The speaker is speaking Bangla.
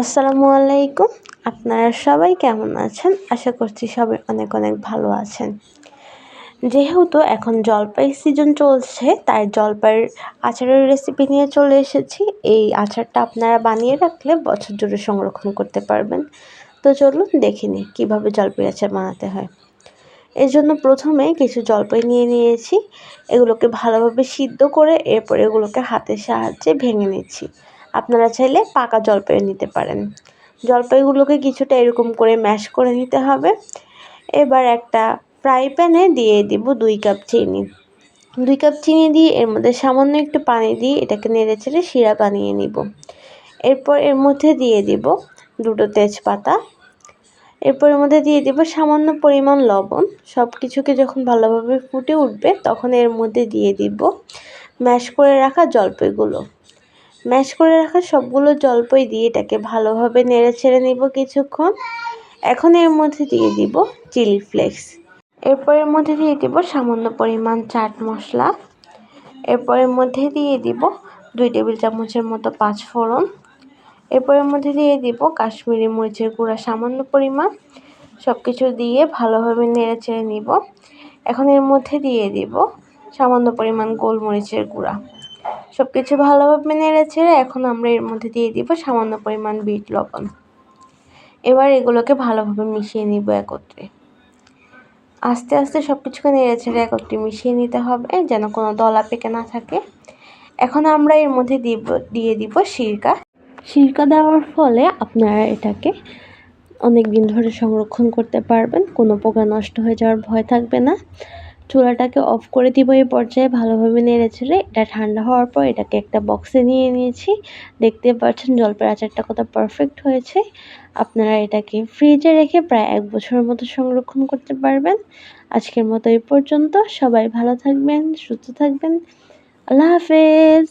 আসসালামু আলাইকুম। আপনারা সবাই কেমন আছেন? আশা করছি সবাই অনেক অনেক ভালো আছেন। যেহেতু এখন জলপাই সিজন চলছে, তাই জলপাইয়ের আচারের রেসিপি নিয়ে চলে এসেছি। এই আচারটা আপনারা বানিয়ে রাখলে বছর জুড়ে সংরক্ষণ করতে পারবেন। তো চলুন দেখে নিই কীভাবে জলপাই আচার বানাতে হয়। এর জন্য প্রথমে কিছু জলপাই নিয়ে নিয়েছি। এগুলোকে ভালোভাবে সিদ্ধ করে এরপর এগুলোকে হাতের সাহায্যে ভেঙে নিচ্ছি। আপনারা চাইলে পাকা জলপাইও নিতে পারেন। জলপাইগুলোকে কিছুটা এরকম করে ম্যাশ করে নিতে হবে। এবার একটা ফ্রাই প্যানে দিয়ে দিব 2 কাপ চিনি। 2 কাপ চিনি দিয়ে এর মধ্যে সামান্য একটু পানি দিয়ে এটাকে নেড়েচেড়ে শিরা বানিয়ে নিব। এরপর এর মধ্যে দিয়ে দিব 2টো তেজপাতা। এরপর এর মধ্যে দিয়ে দিব সামান্য পরিমাণ লবণ। সব কিছুকে যখন ভালোভাবে ফুটে উঠবে তখন এর মধ্যে দিয়ে দিব ম্যাশ করে রাখা জলপাইগুলো। ম্যাশ করে রাখা সবগুলো জলপাই দিয়ে এটাকে ভালোভাবে নেড়ে ছেড়ে নিব কিছুক্ষণ। এখন এর মধ্যে দিয়ে দিব চিলি ফ্লেক্স। এরপর এর মধ্যে দিয়ে দিব সামান্য পরিমাণ চাট মশলা। এরপর এর মধ্যে দিয়ে দিব 2 টেবিল চামচের মতো 5 ফোড়ন। এরপর এর মধ্যে দিয়ে দিব কাশ্মীরি মরিচের গুঁড়া সামান্য পরিমাণ। সব কিছু দিয়ে ভালোভাবে নেড়ে ছেড়ে নিব। এখন এর মধ্যে দিয়ে দিব সামান্য পরিমাণ গোলমরিচের গুঁড়া। সব কিছু ভালোভাবে নেড়ে ছেড়ে এখন আমরা এর মধ্যে দিয়ে দিব সামান্য পরিমাণ বিট লবণ। এবার এগুলোকে ভালোভাবে মিশিয়ে নিব একত্রে। আস্তে আস্তে সব কিছুকে নেড়ে ছেড়ে একত্রে মিশিয়ে নিতে হবে যেন কোনো দলা পেকে না থাকে। এখন আমরা এর মধ্যে দিয়ে দিব সিরকা। সিরকা দেওয়ার ফলে আপনারা এটাকে অনেক দিন ধরে সংরক্ষণ করতে পারবেন, কোনো পোকা নষ্ট হয়ে যাওয়ার ভয় থাকবে না। চুলাটাকে অফ করে দিব এই পর্যায়ে ভালোভাবে নেড়েচেড়ে। এটা ঠান্ডা হওয়ার পর এটাকে একটা বক্সে নিয়ে নিয়েছি। দেখতে পাচ্ছেন জলপাইয়ের আচারটা কত পারফেক্ট হয়েছে। আপনারা এটাকে ফ্রিজে রেখে প্রায় 1 বছরের মতো সংরক্ষণ করতে পারবেন। আজকের মতো এই পর্যন্ত। সবাই ভালো থাকবেন, সুস্থ থাকবেন। আল্লাহ হাফেজ।